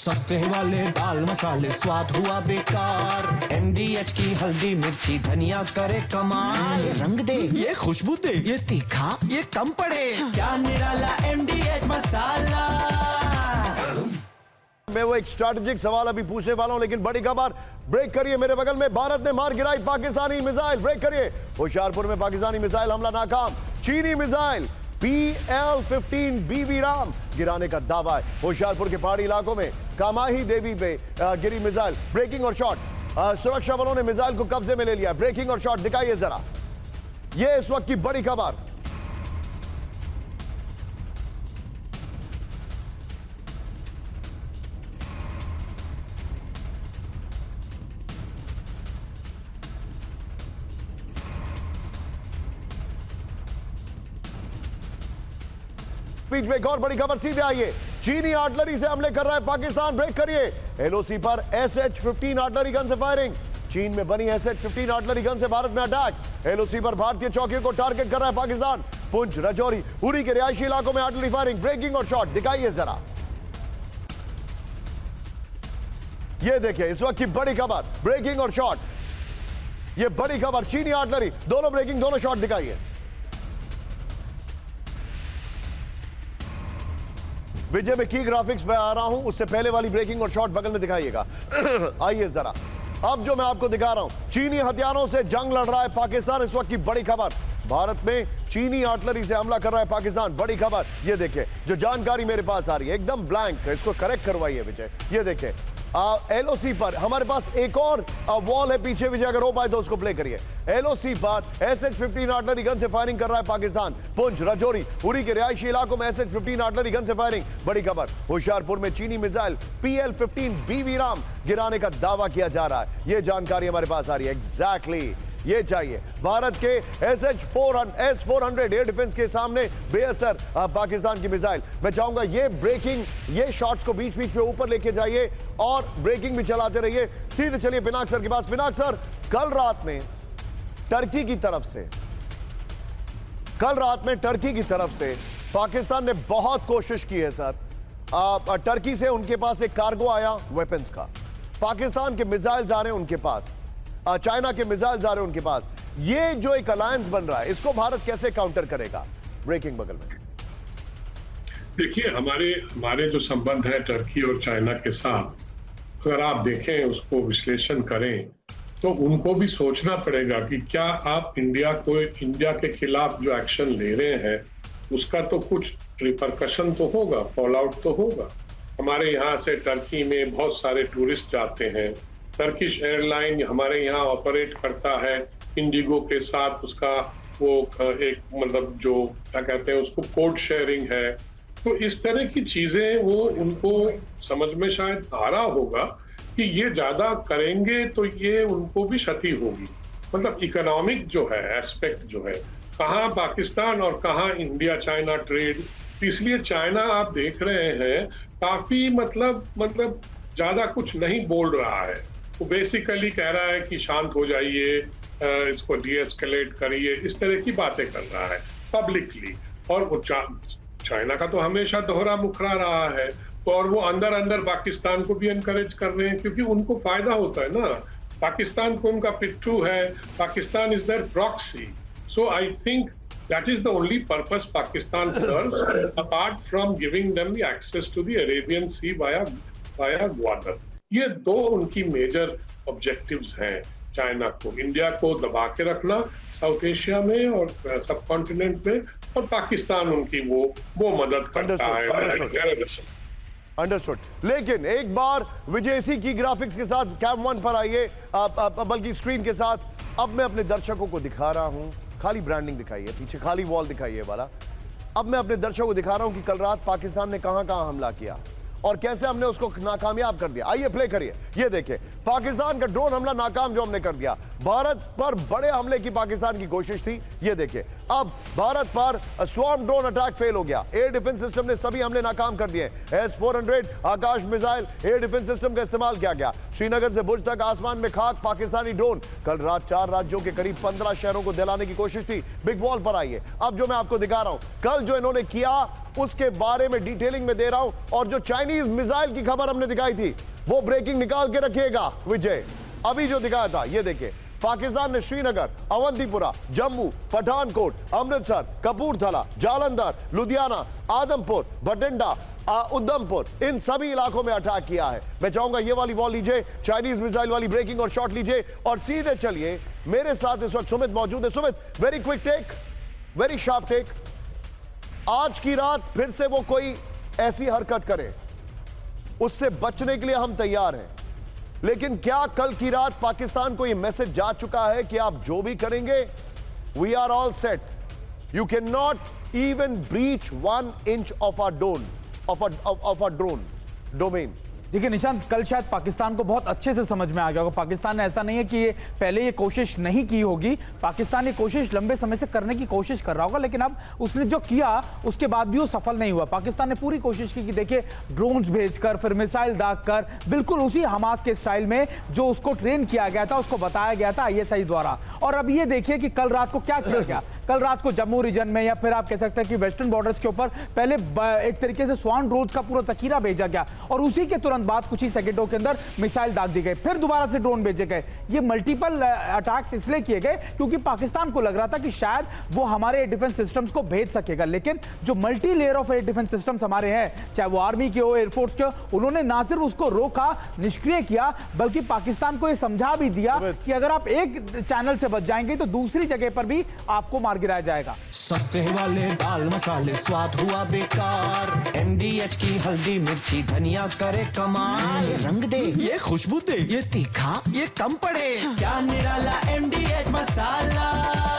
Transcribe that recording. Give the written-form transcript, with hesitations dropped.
सस्ते वाले दाल मसाले स्वाद हुआ बेकार। MDH की हल्दी मिर्ची धनिया करे कमाल। ये रंग दे, ये खुशबू दे, ये तीखा, ये कम पड़े। क्या निराला MDH मसाला। मैं वो एक स्ट्रैटेजिक सवाल अभी पूछने वाला हूं, लेकिन बड़ी खबर। ब्रेक करिए, मेरे बगल में भारत ने मार गिराई पाकिस्तानी मिसाइल। ब्रेक करिए। होशियारपुर में पाकिस्तानी मिसाइल हमला नाकाम। चीनी मिसाइल PL-15 BB राम गिराने का दावा है। होशियारपुर के पहाड़ी इलाकों में कामाही देवी पे गिरी मिसाइल। ब्रेकिंग और शॉट। सुरक्षा बलों ने मिसाइल को कब्जे में ले लिया। ब्रेकिंग और शॉट दिखाइए जरा, यह इस वक्त की बड़ी खबर। बीच में एक और बड़ी खबर सीधे आइए। चीनी आर्टिलरी से हमले कर रहा है पाकिस्तान। ब्रेक करिए। LOC पर SH-15 आर्टिलरी गन से फायरिंग। चीन में बनी SH-15 आर्टिलरी गन से भारत में अटैक। LOC पर भारतीय चौकियों को टारगेट कर रहा है पाकिस्तान। पुंछ, राजौरी, उरी के रिहायशी इलाकों में आर्टिलरी फायरिंग। ब्रेकिंग और शॉट दिखाइए जरा, ये देखिए इस वक्त की बड़ी खबर। ब्रेकिंग और शॉट, ये बड़ी खबर। चीनी आर्टिलरी, दोनों ब्रेकिंग, दोनों शॉट दिखाइए। विजय में की ग्राफिक्स पे आ रहा हूं, उससे पहले वाली ब्रेकिंग और शॉट बगल में दिखाइएगा। आइए जरा, अब जो मैं आपको दिखा रहा हूं, चीनी हथियारों से जंग लड़ रहा है पाकिस्तान। इस वक्त की बड़ी खबर, भारत में चीनी आर्टिलरी से हमला कर रहा है पाकिस्तान। बड़ी खबर, ये देखिए जो जानकारी मेरे पास आ रही है एकदम ब्लैंक, इसको करेक्ट करवाइए विजय। ये देखिए LOC पर हमारे पास एक और वॉल है पीछे, विजय अगर हो पाए तो उसको प्ले करिए। LOC पर SH-15 आर्टिलरी गन से फायरिंग कर रहा है पाकिस्तान। पुंछ, राजौरी, उरी के रिहायशी इलाकों में SH-15 आर्टिलरी गन से फायरिंग। बड़ी खबर, होशियारपुर में चीनी मिसाइल PL-15 BB राम गिराने का दावा किया जा रहा है। यह जानकारी हमारे पास आ रही है। एग्जैक्टली ये चाहिए। भारत के S-400 एयर डिफेंस के सामने बेअसर पाकिस्तान की मिसाइल। मैं चाहूंगा ये ब्रेकिंग, ये शॉट्स को बीच बीच में ऊपर लेके जाइए और ब्रेकिंग भी चलाते रहिए। सीधे चलिए पिनाक सर के पास। पिनाक सर, कल रात में टर्की की तरफ से पाकिस्तान ने बहुत कोशिश की है सर। टर्की से उनके पास एक कार्गो आया वेपन्स का, पाकिस्तान के मिसाइल्स आ रहे हैं उनके पास, चाइना के मिसाइल्स आ रहे हैं उनके पास। ये जो एक अलायंस बन रहा है, इसको भारत कैसे काउंटर करेगा? ब्रेकिंग बगल में देखिए, हमारे जो संबंध है टर्की और चाइना के साथ, अगर आप देखें, उसको विश्लेषण करें, तो उनको भी सोचना पड़ेगा कि क्या आप इंडिया के खिलाफ जो एक्शन ले रहे हैं उसका तो कुछ रिपरकशन तो होगा, फॉल आउट तो होगा। हमारे यहाँ से टर्की में बहुत सारे टूरिस्ट जाते हैं। टर्किश एयरलाइन हमारे यहाँ ऑपरेट करता है इंडिगो के साथ, उसका वो एक मतलब जो क्या कहते हैं उसको कोड शेयरिंग है। तो इस तरह की चीजें वो उनको समझ में शायद आ रहा होगा कि ये ज्यादा करेंगे तो ये उनको भी क्षति होगी। मतलब इकोनॉमिक जो है एस्पेक्ट जो है, कहाँ पाकिस्तान और कहाँ इंडिया चाइना ट्रेड, इसलिए चाइना आप देख रहे हैं काफी मतलब ज्यादा कुछ नहीं बोल रहा है। वो बेसिकली कह रहा है कि शांत हो जाइए, इसको डीएस्केलेट करिए, इस तरह की बातें कर रहा है पब्लिकली। और वो चाइना का तो हमेशा दोहरा मुखरा रहा है, और वो अंदर अंदर पाकिस्तान को भी एनकरेज कर रहे हैं, क्योंकि उनको फायदा होता है ना। पाकिस्तान को उनका पिट्ठू है, Pakistan is their proxy. So I think that is the only purpose Pakistan serves, apart from giving them the access to the Arabian Sea via Gwadar. ये दो उनकी मेजर ऑब्जेक्टिव्स हैं चाइना को, इंडिया को दबा के रखना साउथ एशिया में और सब कॉन्टिनेंट में, और पाकिस्तान उनकी वो मदद करता है। अंडरस्टूड। लेकिन एक बार विजय सी की ग्राफिक्स के साथ कैम 1 पर आइए, बल्कि स्क्रीन के साथ। अब मैं अपने दर्शकों को दिखा रहा हूं, खाली ब्रांडिंग दिखाइए, पीछे खाली वॉल दिखाइए वाला। अब मैं अपने दर्शकों को दिखा रहा हूं कि कल रात पाकिस्तान ने कहां हमला किया और कैसे हमने उसको नाकामयाब कर दिया। आइए प्ले करिए। ये देखिए पाकिस्तान का ड्रोन हमला नाकाम जो हमने कर दिया। भारत पर बड़े हमले की पाकिस्तान की कोशिश थी। ये देखिए अब भारत पर स्वॉर्म ड्रोन अटैक फेल हो गया। एयर डिफेंस सिस्टम ने सभी हमले नाकाम कर दिए। S-400 आकाश मिसाइल एयर डिफेंस सिस्टम का इस्तेमाल किया गया। श्रीनगर से भुज तक आसमान में खाक पाकिस्तानी ड्रोन। कल रात 4 राज्यों के करीब 15 शहरों को दिलाने की कोशिश थी। बिग वॉल पर आइए। अब जो मैं आपको दिखा रहा हूं, कल जो इन्होंने किया उसके बारे में डिटेलिंग में दे रहा हूं। और जो चाइनीज मिसाइल की खबर हमने दिखाई थी वो ब्रेकिंग निकाल के रखिएगा विजय। अभी जो दिखाया था ये देखिए, पाकिस्तान ने श्रीनगर, अवंतीपुरा, जम्मू, पठानकोट, अमृतसर, कपूरथला, जालंधर, लुधियाना, आदमपुर, भटिंडा, उधमपुर, इन सभी इलाकों में अटैक किया है। मैं चाहूंगा ये वाली वॉल लीजिए, चाइनीज मिसाइल वाली ब्रेकिंग और शॉट लीजिए और सीधे चलिए। मेरे साथ इस वक्त सुमित मौजूद है। Sumit, very quick take, very sharp take. आज की रात फिर से वो कोई ऐसी हरकत करे, उससे बचने के लिए हम तैयार हैं, लेकिन क्या कल की रात पाकिस्तान को यह मैसेज जा चुका है कि आप जो भी करेंगे, we are all set, you can not even breach 1 inch of our drone domain. देखिए निशांत, कल शायद पाकिस्तान को बहुत अच्छे से समझ में आ गया होगा। पाकिस्तान ने ऐसा नहीं है कि ये पहले ये कोशिश नहीं की होगी, पाकिस्तान ये कोशिश लंबे समय से करने की कोशिश कर रहा होगा, लेकिन अब उसने जो किया उसके बाद भी वो सफल नहीं हुआ। पाकिस्तान ने पूरी कोशिश की कि देखिए ड्रोन्स भेजकर, फिर मिसाइल दागकर, बिल्कुल उसी हमास के स्टाइल में जो उसको ट्रेन किया गया था, उसको बताया गया था ISI द्वारा। और अब ये देखिए कि कल रात को क्या किया गया। कल रात को जम्मू रीजन में, या फिर आप कह सकते हैं कि वेस्टर्न बॉर्डर्स के ऊपर पहले एक तरीके से स्वान ड्रोन्स का पूरा जखीरा भेजा गया और उसी के तुरंत बाद कुछ ही सेकंडों के अंदर मिसाइल दाग दी गई, फिर दोबारा से ड्रोन भेजे गए। ये मल्टीपल अटैक्स इसलिए किए गए क्योंकि पाकिस्तान को लग रहा था कि शायद वो हमारे डिफेंस सिस्टम्स को भेज सकेगा, लेकिन जो multi layer of air defence systems हमारे हैं, चाहे वो आर्मी के हो, एयरफोर्स के हो, उन्होंने ना सिर्फ उसको रोका, निष्क्रिय किया, बल्कि पाकिस्तान को यह समझा भी दिया कि अगर आप एक चैनल से बच जाएंगे तो दूसरी जगह पर भी आपको मार गिराया जाएगा। सस्ते वाले दाल मसाले स्वाद हुआ बेकार, MDH की हल्दी मिर्ची धनिया करे कमाल। ये रंग दे, ये खुशबू दे, ये तीखा, ये कम पड़े, क्या निराला MDH मसाला।